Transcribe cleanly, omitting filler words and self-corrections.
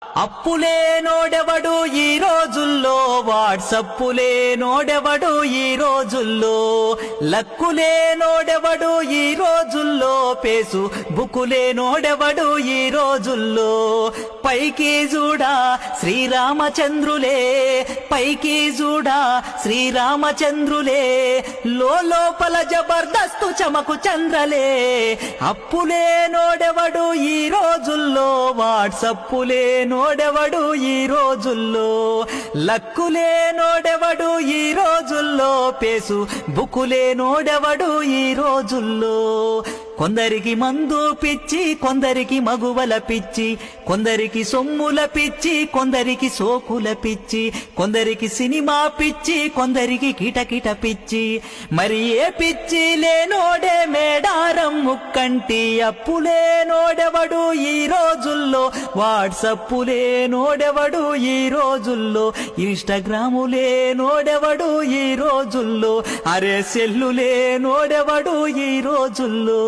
అప్పులేనోడెవడు ఈ రోజుల్లో, వాట్సప్పులేనోడెవడు ఈ రోజుల్లో, లక్కులేనోడెవడు ఈ రోజుల్లో, పేసు బుకులేనోడెవడు ఈ రోజుల్లో. పైకి చూడా శ్రీరామచంద్రులే, పైకి చూడా శ్రీరామచంద్రులే, లోపల జబర్దస్తు చమకు చంద్రలే. అప్పులేనోడెవడు ఈ రోజుల్లో, వాట్సప్పులేనోడెవడు ఈ రోజుల్లో, లక్కులేనోడెవడు ఈ రోజుల్లో, పేసు బుకులేనోడెవడు ఈ రోజుల్లో. కొందరికి మందు పిచ్చి, కొందరికి మగువల పిచ్చి, కొందరికి సొమ్ముల పిచ్చి, కొందరికి సోకుల పిచ్చి, కొందరికి సినిమా పిచ్చి, కొందరికి కిటకిట పిచ్చి. మరి ఏ పిచ్చి లేనోడే మేడారం ముక్కంటి. అప్పులేనోడెవడు ఈ రోజుల్లో, వాట్సప్పులేనోడెవడు ఈ రోజుల్లో, ఇన్స్టాగ్రాములేనోడెవడు ఈ రోజుల్లో, అరే సెల్లులేనోడెవడు ఈ రోజుల్లో.